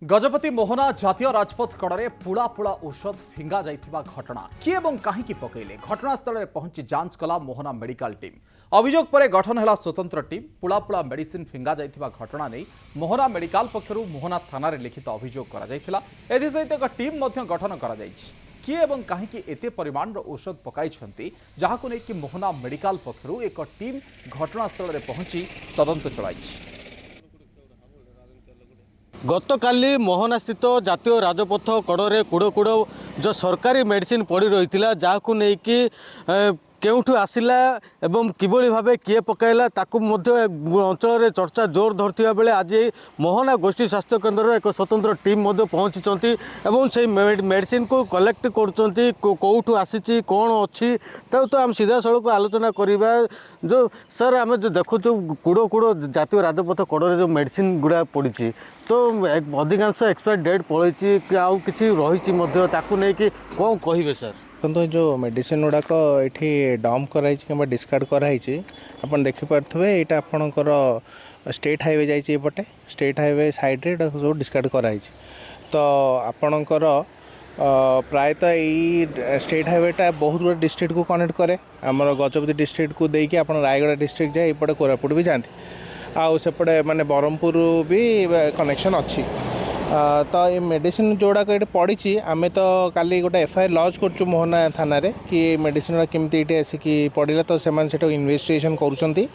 गजपति मोहना जातीय राजपथ कड़े पुला पुला औषध फिंगा जाइथिबा घटना किए एवं काहींकी पकईले घटनास्थल में पहुंची जांच कला मोहना मेडिकल टीम। अभियोग पर गठन है स्वतंत्र टीम। पुला पुला मेडिसिन फिंगा जाइथिबा घटना नहीं मोहना मेडिकल पक्षरु मोहना थाना रे लिखित अभियोग करा जाइथिला। एथि सहित एक टीम मध्य गठन करा जाइछि। किए एवं काहींकी एते परिमाण औषध पकाइछन्ति जाहाकु नै कि मोहना मेडिकल पक्षरु एक टीम घटनास्थल में पहुंची तदंत चलाइछि। गतकाली मोहना स्थित जातीय राजपथ कड़े कूड़ कूड़ जो सरकारी मेडिसिन पड़ी रही जहां नहीं कि केउठु आसिला एवं किभली भावे किए पकाइला ताकू मध्य अंचल चर्चा जोर धरथिबा बेले आज मोहना गोष्ठी स्वास्थ्य केन्द्र एक स्वतंत्र टीम मध्य पहुंची एवं से मेडिसिन को कलेक्ट करछंती कोउठु आसीची कोन अछि तो हम सीधा सड़क आलोचना करिबा। जो सर आम जो देखु कूड़ कूड़ जातीय राजपथ कड़े जो मेडिसिन गुड़ा पड़ी तो अधिकांश एक्सपायर डेट पड़े आउ कि रही ताकू नहीं कि कौन कहे सर तो जो मेडिसिन गुड़ाक ये डम्प कराई कि डिस्कार्ड कराई आप देखिपे यहाँ आपणकर स्टेट हाईवे जाइए स्टेट हाईवे साइड्रे सब डिस्कार्ड कराई तो आपणकर प्रायतः यही स्टेट हाईवेटा बहुत गुड डिस्ट्रिक्ट को कनेक्ट करे आमर गजपति डिस्ट्रिक्ट को देकी आप रायगढ़ डिस्ट्रिक्ट जाए एपटे कोरापुट भी जाती आउ सेपटे माने ब्रह्मपुर भी कनेक्शन अच्छी तो ये मेडिसिन जोड़ाक ये पड़ी आम तो काली गोटे एफआईआर लॉन्च कर मोहना थाना रे कि मेडिसिन केमती ये आसिक पड़ा तो से इन्वेस्टिगेशन करुँच।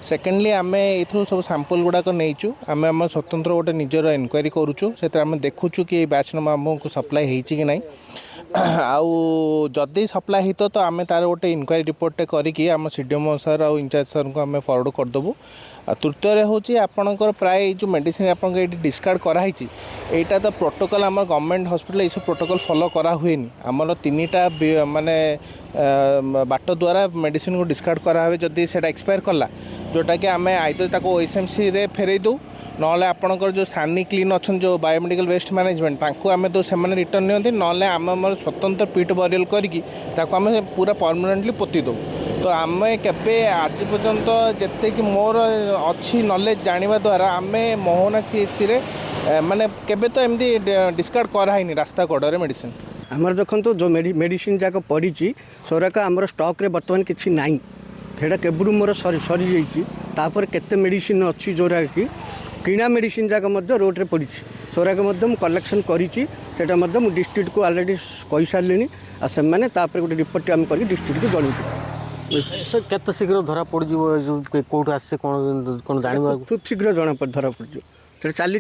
सेकेंडली आम ये सब सैंपल गुड़ाक नहींचु आम आम स्वतंत्र गोटे निजर इनक्वारी करुचु से देखुचु कि बैचनम आमको सप्लाई होती कि नहीं आउ जदि सप्लाई हित तो आम तार गोटे इनक्वारी रिपोर्ट करिकी आम सीडीएम सर और इंचार्ज सर को आम फरवर्ड करदेबू। तृतीय हूँ आपणकर प्राय जो मेडिसिन आप डिस्कार्ड कराई यहाँ तो प्रोटोकॉल आम गवर्नमेंट हॉस्पिटल ये सब प्रोटोकॉल फॉलो करा हुएनी आमर तीनटा माने बाट द्वारा मेडिसिन को डिस्कार्ड करा जदि से एक्सपायर कला जोटा कि आम आइदर ओएसएमसी रे फेरई दो नॉले आपणकर जो सानी क्लीन अच्छा जो बायोमेडिकल वेस्ट मैनेजमेंट तांको आम तो से रिटर्न नियंती नॉले आम स्वतंत्र पिट बरियल करके पूरा परमानेंटली पोती दो। तो आम केबे आज पर्यंत जिते कि मोर अच्छी नॉलेज जानिबा द्वारा आम मोहना सीएचसी रे माने केबे तो एमती डिस्कार्ड कराइनी रास्ता कड़े मेडिसिन आमर देखो जो मेडिसिन जाक पड़ी सोराक आमर स्टॉक रे बर्तमान किसी नाई सेटा केबुरु मोर सरी जापर केते मेडिसिन अच्छी जोरा कि किणा मेडिसिन जाक रोड रे पड़ी सोराक कलेक्शन करी डिस्ट्रिक्ट को ऑलरेडी कही सारे से गोटे रिपोर्ट आम कर डिस्ट्रिक्ट को जन सर केते शीघ्र धरा पड़ कौट आस कौन जान खूब शीघ्र जना धरा पड़ चली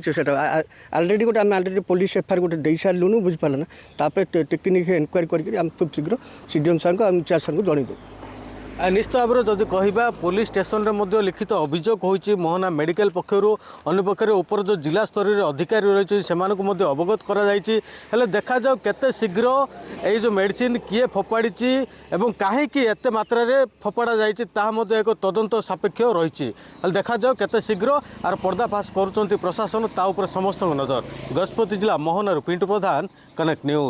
ऑलरेडी गोटे आम ऑलरेडी पुलिस एफआईआर गोटे दे सारूँ बुझिपारे ना टेक्निक इनक्वारी करके खूब शीघ्र सीडीएम सर को इंचार्ज सर को जनईदेव। निश्चित भाव में जदि कह पुलिस स्टेशन में लिखित अभियोग होती मोहना मेडिकल पक्षर अंपक्षे ऊपर जो जिला स्तर अधिकारी रही से अवगत कर देखा जाओ केते शीघ्र ये जो मेडिसिन किए फोपाड़ी एवं कहीं एत मात्रा फोपाड़ा जाए एक तदंत सापेक्ष रही देखा जाओ केते शीघ्र आर पर्दाफाश कर प्रशासन ता समस्त नजर। गजपति जिला मोहना पिंटू प्रधान, कनेक्ट न्यूज।